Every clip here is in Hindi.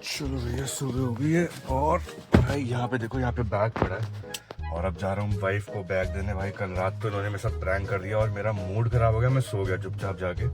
चलो भैया सुबह हो गई है और भाई यहाँ पे देखो, यहाँ पे बैग पड़ा है और अब जा रहा हूँ वाइफ को बैग देने। भाई कल रात को इन्होंने मेरे साथ प्रैंक कर दिया और मेरा मूड खराब हो गया, मैं सो गया चुपचाप जाके।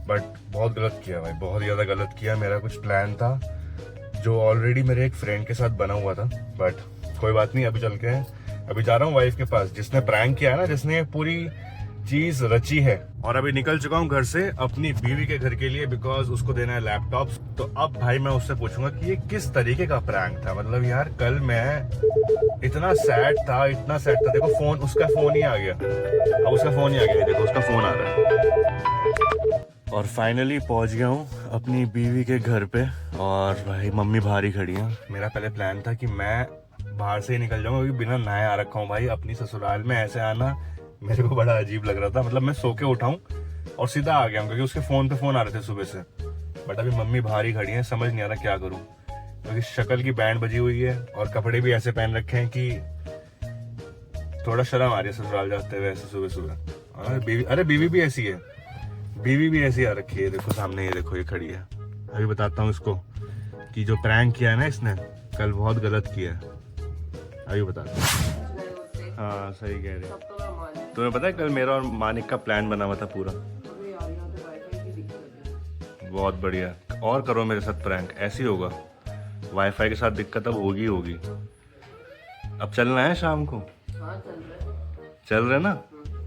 बट बहुत गलत किया भाई, बहुत ज़्यादा गलत किया। मेरा कुछ प्लान था जो ऑलरेडी मेरे एक फ्रेंड के साथ बना हुआ था, बट कोई बात नहीं, अभी चल के अभी जा रहा हूँ वाइफ के पास, जिसने प्रैंक किया है ना, जिसने पूरी चीज रची है। और अभी निकल चुका हूँ घर से अपनी बीवी के घर के लिए, बिकॉज उसको देना है लैपटॉप। तो अब भाई मैं उससे पूछूंगा कि ये किस तरीके का प्रैंक था। मतलब यार कल मैं इतना सैड था, इतना सैड था। देखो फोन, उसका फोन ही आ गया, अब उसका फोन ही आ गया, देखो उसका फोन आ रहा है। और फाइनली पहुंच गया हूँ अपनी बीवी के घर पे और भाई मम्मी बाहर ही खड़ी है। मेरा पहले प्लान था कि मैं बाहर से ही निकल जाऊंगा, क्योंकि बिना नहाए आ रखा हूँ भाई। अपनी ससुराल में ऐसे आना मेरे को बड़ा अजीब लग रहा था। मतलब मैं सो के उठाऊं और सीधा आ गया हूं, क्योंकि उसके फोन पे फोन आ रहे थे सुबह से। बट अभी मम्मी बाहर ही खड़ी है, समझ नहीं आ रहा क्या करूं, क्योंकि शक्ल की बैंड बजी हुई है और कपड़े भी ऐसे पहन रखे हैं कि थोड़ा शर्म आ रही है ससुराल जाते हुए ऐसे सुबह सुबह। अरे बीवी भी ऐसी है, बीवी भी ऐसी आ रखी है। देखो सामने, ये देखो ये खड़ी है। अभी बताता हूँ इसको कि जो प्रैंक किया है ना इसने कल, बहुत गलत किया है। अभी बताता हूँ। हाँ सही कह रहे हैं। तुम्हें पता है कल मेरा और मानिक का प्लान बना हुआ था पूरा। बहुत बढ़िया, और करो मेरे साथ प्रैंक, ऐसे ही होगा। वाईफाई के साथ दिक्कत अब होगी होगी। अब चलना है शाम को? चल रहे ना?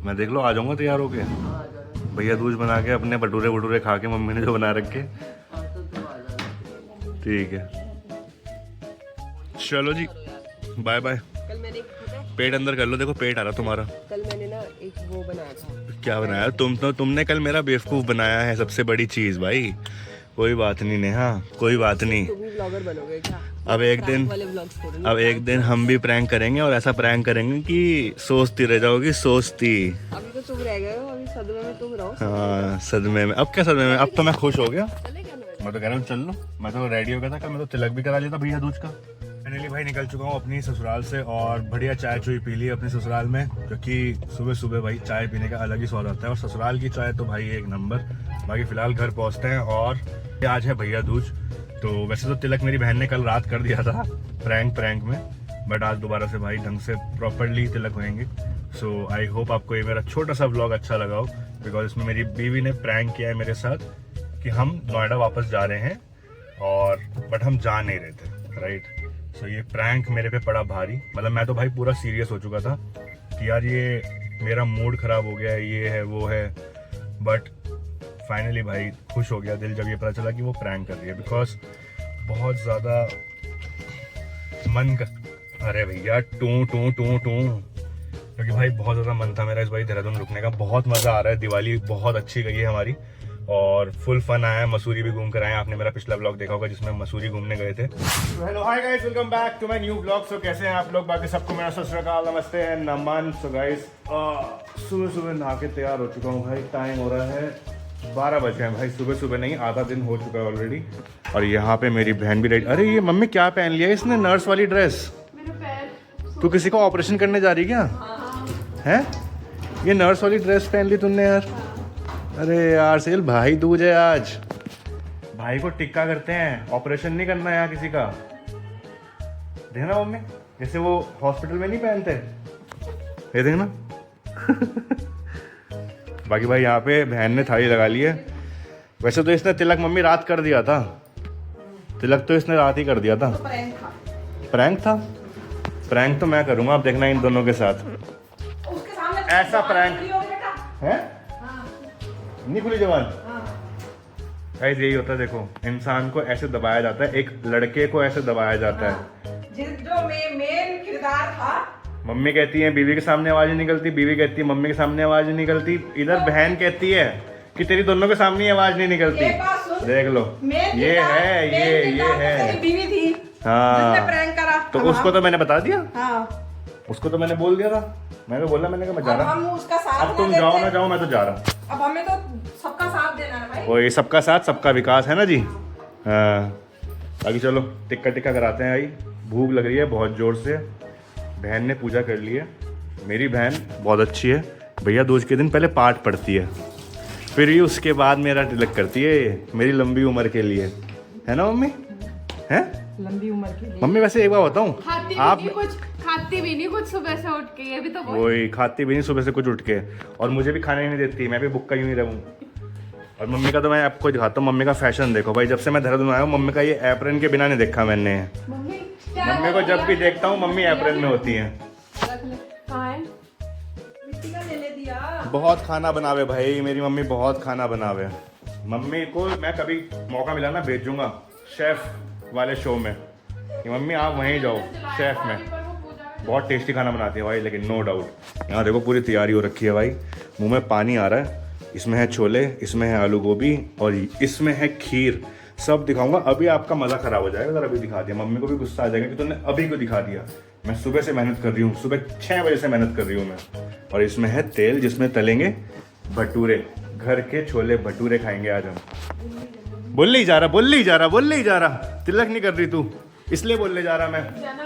मैं देख लो आ जाऊंगा तैयार होके। भैया दूध बना के अपने भटूरे वटूरे खा के, मम्मी ने जो बना रखे। ठीक है चलो जी, बाय बाय। पेट अंदर कर लो, देखो पेट आ रहा तुम्हारा। कल मैंने ना एक वो बनाया था। क्या बनाया? तुमने कल मेरा बेवकूफ बनाया है, सबसे बड़ी चीज भाई। कोई बात नहीं नेहा, कोई बात नहीं। तुम भी ब्लॉगर बनोगे क्या? अब एक दिन हम भी प्रैंक करेंगे, और ऐसा प्रैंक करेंगे कि सोचती रह जाओगी, सोचती। अभी तो तुम रह गए हो, अभी सदमे में तुम रहो। हाँ सदमे में। अब क्या सदमे में, अब तो मैं खुश हो गया। मैं तो कह रहा हूँ चल लो, मैं तो रेडी हो गया था कल, मैं तो तिलक भी करा लिया था भैया दूज का। फाइनली भाई निकल चुका हूँ अपनी ससुराल से और बढ़िया चाय चुई पी ली अपने ससुराल में, क्योंकि सुबह सुबह भाई चाय पीने का अलग ही स्वाद आता है, और ससुराल की चाय तो भाई एक नंबर। बाकी फिलहाल घर पहुँचते हैं, और आज है भैया दूज। तो वैसे तो तिलक मेरी बहन ने कल रात कर दिया था प्रैंक में, बट आज दोबारा से भाई ढंग से properly Tilak होएंगे। So I hope आपको ये मेरा छोटा सा व्लॉग अच्छा लगा हो, बिकॉज इसमें मेरी बीवी ने प्रैंक किया है मेरे साथ कि हम नोएडा वापस जा रहे हैं, और बट हम जा नहीं रहे थे, राइट। सो ये प्रैंक मेरे पे पड़ा भारी। मतलब मैं तो भाई पूरा सीरियस हो चुका था कि यार ये मेरा मूड खराब हो गया है, ये है वो है। बट फाइनली भाई खुश हो गया दिल जब ये पता चला कि वो प्रैंक कर रही है, बिकॉज बहुत ज़्यादा मन कर, अरे भैया टू टू टू टू, क्योंकि भाई बहुत ज़्यादा मन था मेरा इस बार देहरादून रुकने का। बहुत मज़ा आ रहा है, दिवाली बहुत अच्छी गई है हमारी और फुल फन आया है। मसूरी भी घूम कर आए, आपने मेरा पिछला ब्लॉग देखा होगा जिसमें मसूरी घूमने गए थे। Hello hi guys, welcome back to my new blog. So कैसे हैं आप लोग? बाकी सबको मेरा सत श्री अकाल, नमस्ते एंड नमन। सो गाइस सुबह सुबह नहा के तैयार हो चुका हूँ भाई। टाइम हो रहा है 12 बज गए भाई। सुबह सुबह नहीं, आधा दिन हो चुका है ऑलरेडी। और यहाँ पे मेरी बहन भी रेडी। अरे ये मम्मी क्या पहन लिया इसने, नर्स वाली ड्रेस? तू किसी को ऑपरेशन करने जा रही क्या? है ये नर्स वाली ड्रेस पहन ली तुमने यार? अरे यार सेल, भाई दूज है आज, भाई को टिक्का करते हैं, ऑपरेशन नहीं करना है यहाँ किसी का। देखना मम्मी, जैसे वो हॉस्पिटल में नहीं पहनते, ये देखना। बाकी भाई यहाँ पे बहन ने थाली लगा ली है। वैसे तो इसने तिलक मम्मी रात कर दिया था, तिलक तो इसने रात ही कर दिया था। प्रैंक था? प्रैंक तो मैं करूँगा, आप देखना इन दोनों के साथ। ऐसा प्रैंक है, नहीं खुली जवान। गाइस यही होता है, देखो इंसान को ऐसे दबाया जाता है, एक लड़के को ऐसे दबाया जाता है। जो मेन किरदार था। मम्मी कहती है बीवी के सामने आवाज नहीं निकलती, बीवी कहती है मम्मी के सामने आवाज नहीं निकलती, इधर बहन कहती है कि तेरी दोनों के सामने आवाज नहीं निकलती। देख लो, ये है बीवी थी, हाँ। प्रैंक करा तो उसको तो मैंने बता दिया, हाँ। उसको तो मैंने बोल दिया था, मैंने बोला, मैंने कहा मैं जा रहा हूँ। अब तुम जाओ ना जाओ, मैं तो जा रहा हूँ। अब हमें तो सबका साथ देना है भाई। वही सबका साथ सबका विकास है ना जी। हाँ बाकी चलो टिक्का टिक्का कराते हैं। आई भूख लग रही है बहुत जोर से। बहन ने पूजा कर ली है, मेरी बहन बहुत अच्छी है। भैया दूज के दिन पहले पाठ पढ़ती है, फिर ही उसके बाद मेरा तिलक करती है, मेरी लंबी उम्र के लिए, है ना मम्मी? हैं? लंबी उम्र के लिए। मम्मी वैसे एक बार बताऊं, आप खाती भी नहीं कुछ सुबह से उठ के, ये भी तो वही खाती भी नहीं सुबह से कुछ उठ के, और मुझे भी खाने नहीं देती, मैं भी भूखा यूं ही रहूं। और मम्मी का तो मैं आपको दिखाता हूँ, मम्मी का फैशन देखो भाई, जब से मैं देहरादून आया हूँ मम्मी का ये एप्रन के बिना नहीं देखा मैंने। मम्मी को जब भी देखता हूँ मम्मी एप्रन में होती है। कहाँ है? मिट्टी का ले दिया। बहुत खाना बनावे भाई मेरी मम्मी, बहुत खाना बनावे। मम्मी को मैं कभी मौका मिला ना भेजूंगा शेफ वाले शो में कि मम्मी आप वहीं जाओ शेफ में, बहुत टेस्टी खाना बनाती है भाई। लेकिन नो डाउट यहाँ देखो पूरी तैयारी हो रखी है भाई, मुंह में पानी आ रहा है। इसमें है छोले, इसमें है आलू गोभी और इसमें है खीर, सब दिखाऊंगा। अभी आपका मज़ा खराब हो जाएगा अगर अभी दिखा दिया, मम्मी को भी गुस्सा आ जाएगा कि तुमने अभी को दिखा दिया। मैं सुबह से मेहनत कर रही हूँ, सुबह 6 बजे से मेहनत कर रही हूँ मैं। और इसमें है तेल जिसमें तलेंगे भटूरे, घर के छोले भटूरे खाएंगे आज हम। बोल नहीं जा रहा, तिलक नहीं कर रही तू, इसलिए बोलने जा रहा मैं,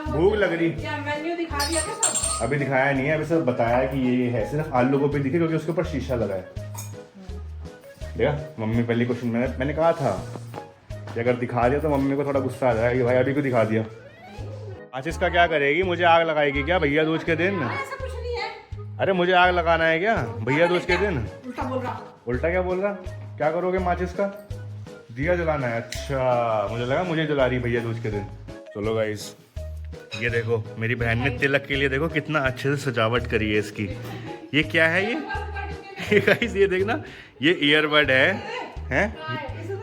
भूख लग रही। क्या मेन्यू दिखा दिया क्या सब? अभी दिखाया नहीं है, अभी सिर्फ बताया है कि ये है, सिर्फ आलू गोभी दिखे क्योंकि उसके ऊपर शीशा लगा है। देखा मम्मी पहले क्वेश्चन मैंने कहा था कि अगर दिखा दिया तो मम्मी को थोड़ा गुस्सा आ जाएगा कि भाई अभी को दिखा दिया। आज इसका क्या करेगी, मुझे आग लगाएगी क्या भैया दूज के दिन? ऐसा कुछ नहीं है। अरे मुझे आग लगाना है क्या भैया दूज के दिन? उल्टा बोल रहा। उल्टा क्या बोल रहा? क्या करोगे माचिस का? दिया जलाना है? अच्छा मुझे लगा मुझे जला रही भैया दूज के दिन। चलो गाइस ये देखो मेरी बहन ने तिलक के लिए देखो कितना अच्छे से सजावट करी है इसकी। ये क्या है ये गाइस ये देखना, ये ईयरबड है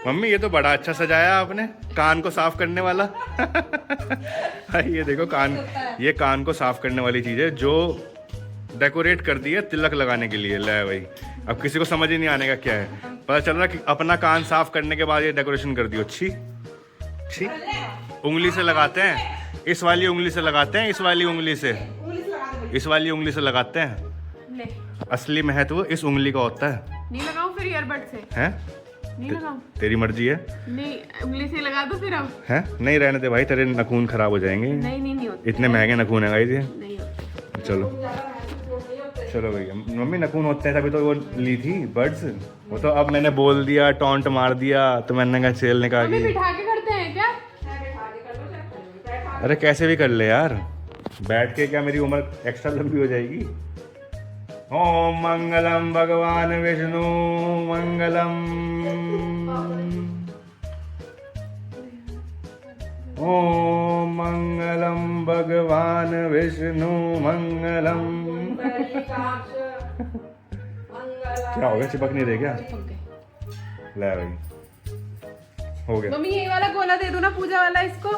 मम्मी, ये तो बड़ा अच्छा सजाया आपने, कान को साफ करने वाला ये देखो कान, ये कान को साफ करने वाली चीज़ है जो डेकोरेट कर दी है तिलक लगाने के लिए। ले भाई अब किसी को समझ ही नहीं आने का क्या है, पता चल रहा कि अपना कान साफ करने के बाद ये डेकोरेशन कर दी। अच्छी छी, उंगली से लगाते हैं, इस वाली उंगली से लगाते हैं, इस वाली उंगली से, इस वाली उंगली से लगाते हैं। असली महत्व इस उंगली का होता है। नहीं लगाऊं फिर ईयरबड से? हैं? नहीं लगाऊं? तेरी मर्जी है। नहीं उंगली से लगा दो फिर अब। हैं? नहीं रहने दे भाई, तेरे नखून खराब हो जाएंगे। नहीं होते, इतने महंगे नखून है गाइस ये। नहीं होते। चलो भैया, मम्मी नखून होते हैं तभी तो वो ली थी बर्ड्स, वो तो अब मैंने बोल दिया, टॉन्ट मार दिया तो मैंने कहा सेल ने कहा कि बिठा के करते हैं क्या? अरे कैसे भी कर ले यार, बैठ के क्या मेरी उम्र एक्स्ट्रा लंबी हो जाएगी। ओम मंगलम भगवान विष्णु मंगलम, ओम मंगलम भगवान विष्णु मंगलम। क्या हो गया, चिपक नहीं रहे क्या? ले भाई हो गया। मम्मी यही वाला गोला दे दो ना पूजा वाला इसको।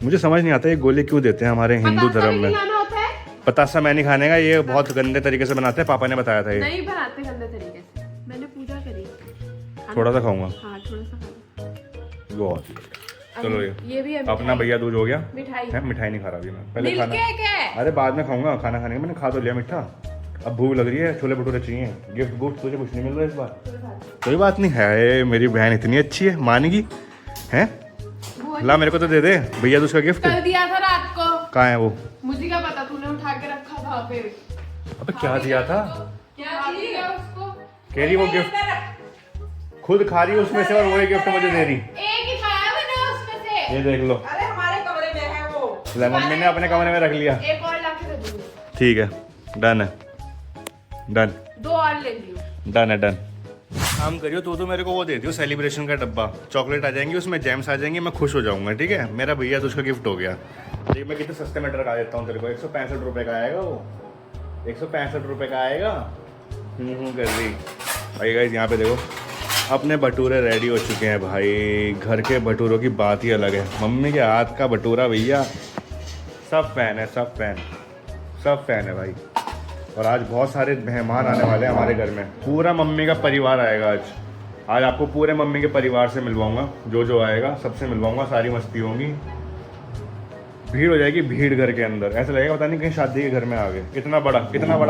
मुझे समझ नहीं आता ये गोले क्यों देते हैं हमारे हिंदू धर्म में। होता है? पतासा मैं नहीं खाने का, ये बहुत गंदे तरीके से बनाते हैं, पापा ने बताया था ये। नहीं बनाते गंदे तरीके से, मैंने पूजा करी। थोड़ा सा खाऊंगा। हाँ थोड़ा सा खा। बहुत। चलो ये भी है अपना भैया दूज हो गया। मिठाई है मिठाई नहीं खा रहा अभी मैं, पहले मिल्क खाना। केक है। अरे बाद में खाऊंगा, खाना खाने का मैंने खा तो लिया मीठा, अब भूख लग रही है, छोले भटूरे चाहिए। गिफ्ट गुफ्ट तुझे कुछ नहीं मिल रहा इस बार? कोई बात नहीं है, मेरी बहन इतनी अच्छी है, मानेगी है। ला मेरे को तो दे दे भैया दूज का गिफ्ट। कर दिया था रात को। कहाँ है वो? मुझे क्या पता, तूने उठा के रखा था फिर। अबे क्या दिया था? क्या दिया उसको? कह रही वो गिफ्ट खुद खा रही है उसमें से और वही गिफ्ट मुझे दे रही। एक ही खाया मैंने उसमें से। ये देख लो, अरे हमारे कमरे में है वो। ले मम्मी ने अपने कमरे में रख लिया। एक और लाके दे दूंगी। ठीक है, डन है, डन, 2 और ले लियो। डन है, डन। काम करियो तो मेरे को वो दे दियो सेलिब्रेशन का डब्बा, चॉकलेट आ जाएंगी उसमें, जेम्स आ जाएंगे, मैं खुश हो जाऊंगा। ठीक है, मेरा भैया तो उसका गिफ्ट हो गया। देखिए मैं कितने सस्ते में लगा देता हूँ तेरे को, 165 रुपये का आएगा वो, 165 रुपये का आएगा। कर दी भाई। गाइस यहाँ पे देखो अपने भटूरे रेडी हो चुके हैं भाई, घर के भटूरों की बात ही अलग है। मम्मी के हाथ का भटूरा भैया सब फैन है, सब फैन है भाई। और आज बहुत सारे मेहमान आने वाले हैं हमारे घर में, पूरा मम्मी का परिवार आएगा आज आपको पूरे मम्मी के परिवार से मिलवाऊंगा, जो आएगा सबसे मिलवाऊंगा, सारी मस्ती होंगी, भीड़ हो जाएगी, भीड़ घर के अंदर, ऐसा लगेगा पता नहीं कहीं शादी के घर में आ गए। इतना बड़ा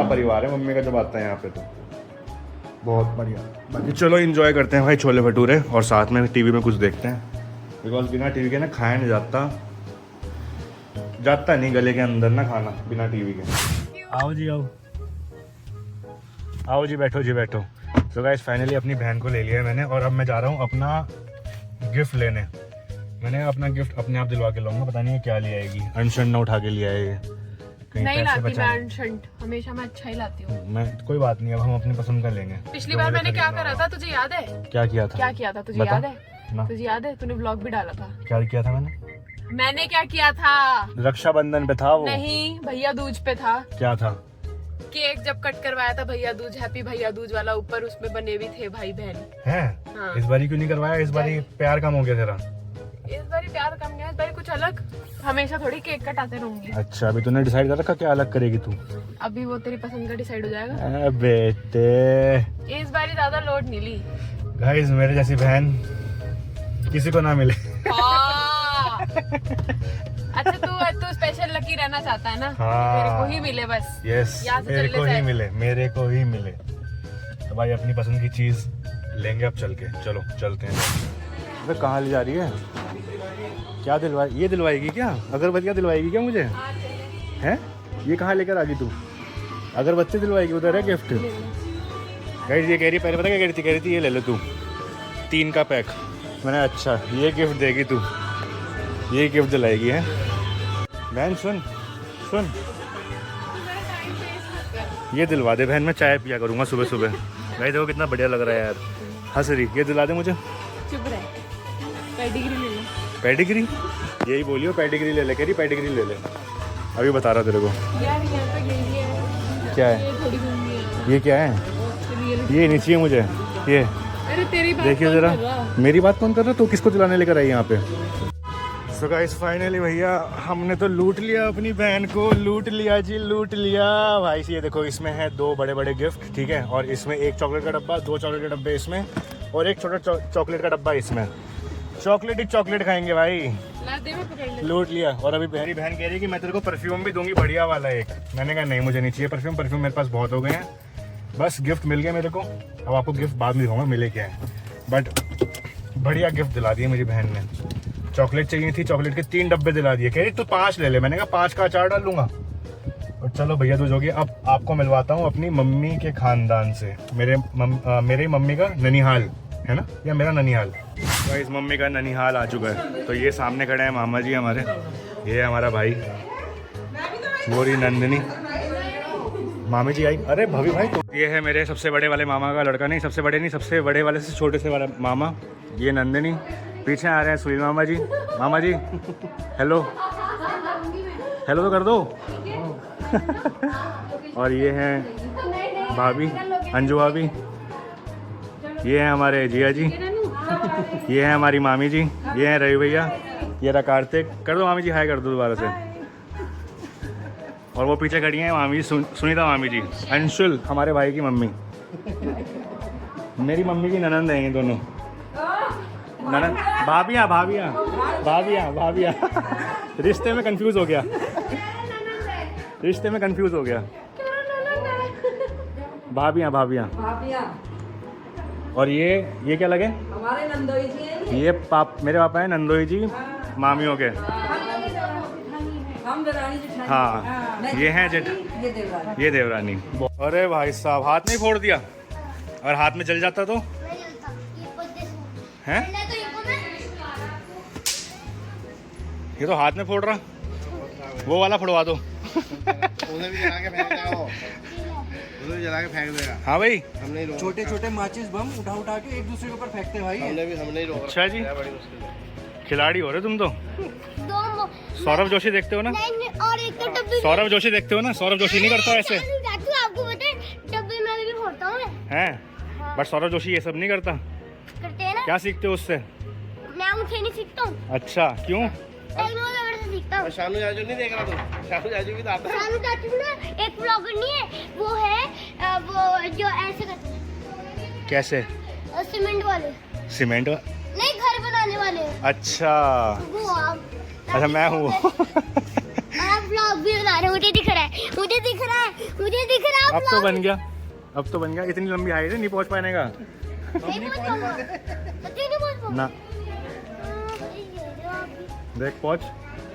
परिवार है मम्मी का जब आता है यहाँ पे, तो बहुत बढ़िया। बाकी चलो एंजॉय करते हैं भाई छोले भटूरे, और साथ में टीवी में कुछ देखते हैं, बिकॉज बिना टीवी के ना खाया नहीं जाता नहीं गले के अंदर ना खाना बिना टीवी के। आओ जी आओ जी, बैठो जी बैठो। सो गाइस फाइनली अपनी बहन को ले लिया है मैंने, और अब मैं जा रहा हूँ अपना गिफ्ट लेने। मैंने अपना गिफ्ट अपने आप दिलवा के लाऊंगा, पता नहीं है क्या ले आएगी। अनशन न उठा के लिया है, कहीं नहीं पैसे लाती मैं बचाने। अनशंट, हमेशा मैं अच्छा ही लाती हूँ। मैं कोई बात नहीं, अब हम अपनी पसंद का लेंगे। पिछली बार मैंने क्या करा था तुझे याद है? क्या किया था? क्या किया था तुझे बता। याद है? ना। तुझे याद है तूने व्लॉग भी डाला था? क्या किया था मैंने क्या किया था? रक्षाबंधन पे था वो। नहीं, भैया दूज पे था। क्या था? केक जब कट करवाया था भैया दूज, हैप्पी भैया दूज वाला, ऊपर उसमें बने भी थे भाई बहन। है? हाँ। इस बारी क्यों नहीं करवाया? इस बारी प्यार कम हो गया तेरा। इस बारी प्यार कम गया, इस बारी कुछ अलग। हमेशा थोड़ी केक कटाते रहूंगी। अच्छा, अभी तूने डिसाइड कर रखा क्या अलग करेगी तू? अभी वो तेरी पसंद का डिसाइड हो जाएगा। बेटे इस बारी ज्यादा लोड नहीं ली। गाइस, मेरे जैसी बहन किसी को ना मिले। हाँ। अच्छा तू स्पेशल लकी रहना चाहता है ना? हाँ। मेरे को ही मिले बस। यस, यहाँ से मेरे चलने को से। ही मिले, मेरे को ही मिले। तो भाई अपनी पसंद की चीज लेंगे अब चल के। चलो चलते हैं। अबे कहाँ ले जा रही है? क्या ये दिलवाएगी क्या? अगरबत्तियाँ दिलवाएगी क्या मुझे? हैं? ये कहाँ लेकर आ गई तू? अगरबत्ती दिलवाएगी? उधर है गिफ्ट। गाइस ये कह रही, पहले पता क्या कह रही थी ये ले ले तू 3 का पैक। मैंने अच्छा ये गिफ्ट देगी तू, ये गिफ्ट दिलाएगी है? बहन सुन सुन, ये दिलवा दे बहन, मैं चाय पिया करूँगा सुबह सुबह। गाइस देखो कितना बढ़िया लग रहा है यार, हंस रही। ये दिला दे मुझे। चुप रहे, पेडिग्री ले ले। पेडिग्री? यही बोलियो, पेडिग्री ले ले। कह रही पेडिग्री ले ले, अभी बता रहा तेरे को। यार यहाँ पे यही है। क्या है? ये थोड़ी घूमनी है। ये क्या है? रियल। ये नहीं चाहिए मुझे ये। अरे तेरी बात देखिए कौन जरा, कर रहा? मेरी बात कौन कर रहा? तू किसको दिलाने लेकर आई यहाँ पे? सो गाइस फाइनली भैया हमने तो लूट लिया, अपनी बहन को लूट लिया जी, लूट लिया भाई। ये देखो इसमें है 2 बड़े बड़े गिफ्ट, ठीक है, और इसमें 1 चॉकलेट का डब्बा, 2 चॉकलेट के डब्बे इसमें, और 1 छोटा चॉकलेट का डब्बा इसमें। चॉकलेट ही चॉकलेट खाएंगे भाई। ला दे, मैं पकड़ ले। लूट लिया। और अभी मेरी बहन कह रही है कि मैं तेरे को परफ्यूम भी दूंगी बढ़िया वाला एक। मैंने कहा नहीं मुझे नहीं चाहिए परफ्यूम मेरे पास बहुत हो गए हैं, बस गिफ्ट मिल गया मेरे को। अब आपको गिफ्ट बाद में दिखाऊंगा मिले क्या है, बट बढ़िया गिफ्ट दिला दिया मेरी बहन ने। चॉकलेट चाहिए थी, चॉकलेट के 3 डब्बे दिला दिए। कह रही तू 5 ले ले, मैंने कहा 5 का अचार डाल लूंगा। और चलो भैया दूज हो गया। अब आपको मिलवाता हूँ अपनी मम्मी के खानदान से। मेरे मम्मी का ननिहाल है ना, या मेरा ननिहाल। तो इस मम्मी का ननिहाल आ चुका है। तो ये सामने खड़े हैं मामा जी हमारे, ये है हमारा भाई, वो रही नंदिनी, मामी जी आई। अरे भाभी भाई तो ये है मेरे सबसे बड़े वाले मामा का लड़का, नहीं सबसे बड़े नहीं, सबसे बड़े वाले से छोटे से वाला मामा, ये नंदिनी। पीछे आ रहे हैं सुनील मामा जी। मामा जी हेलो, हेलो तो कर दो। और ये हैं भाभी, अंजू भाभी, ये हैं हमारे जिया जी, ये हैं हमारी मामी जी, ये हैं रवि भैया, ये रहा कार्तिक। कर दो मामी जी, हाय कर दो दोबारा से। और वो पीछे खड़ी हैं मामी जी, सुनीता मामी जी, अंशुल हमारे भाई की मम्मी, मेरी मम्मी की ननंद है ये दोनों। ननंद, भाभियाँ भाभियाँ भाभियाँ भाभियाँ। रिश्ते में कंफ्यूज हो गया, रिश्ते में कंफ्यूज हो गया। भाभियाँ भाभियाँ। और ये क्या लगे? हमारे नंदोई जी हैं ये मेरे पापा हैं नंदोई जी, मामियों के। हम देवरानी जेठानी। हाँ ये हैं जेठ, ये देवरानी। ये देवरानी। अरे भाई साहब हाथ नहीं फोड़ दिया, और हाथ में जल जाता तो हैं? ये तो हाथ में फोड़ रहा, वो वाला फोड़वा दो। उन्हें भी जला के फेंक देगा वो, उन्हें भी जला के फेंक देगा। हाँ भाई, हमने ही रोका। छोटे छोटे माचिस बम उठा के एक दूसरे के ऊपर फेंकते हैं भाई। हमने ही रोका। अच्छा जी, खिलाड़ी हो रहे तुम तो। सौरभ जोशी देखते हो ना? और एक तो डब्बे सौरभ जोशी देखते हो ना? सौरभ जोशी नहीं करता ऐसे आपको पता है डब्बे में भी फोड़ता हूँ मैं। हैं, बट सौरभ जोशी ये सब नहीं करता। करते हैं ना, क्या सीखते हो उससे? मैं उठे नहीं सीखता हूँ, अच्छा क्यों? टेक्नोलॉजी से सीखता हूँ। शानू जाजू नहीं देख रहा तू? शानू जाजू भी तो आता है। शानू चाचू ना एक ब्लॉगर नहीं है, वो है वो जो ऐसे करते हैं, कैसे? सीमेंट वाले, सीमेंट नहीं घर बनाने वाले, अच्छा वो आप। अच्छा मैं हूँ। आप ब्लॉग भी बना रहे हैं, मुझे दिख रहा है, मुझे दिख रहा है, मुझे दिख रहा है। अब तो बन गया, अब तो बन गया। इतनी लंबी हाइट है, नहीं पहुँच पाने का नहीं पहुंच पाऊंगा, सच्ची नहीं पहुंच पाऊंगा। ना। देख पहुँच,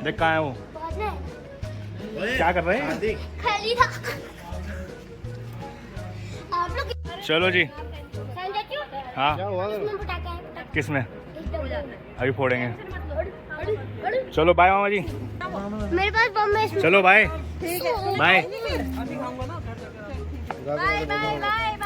देख कहाँ है वो, पहुंचना है। क्या कर रहे हैं? खाली था। आप लोग चलो जी। चाचू, हाँ क्या हुआ? इसमें पटाखे हैं, पटाखे। किसमें? एकदम। अभी फोड़ेंगे। चलो बाय मामा जी, मेरे पास बम है। चलो bye bye. Bye bye bye.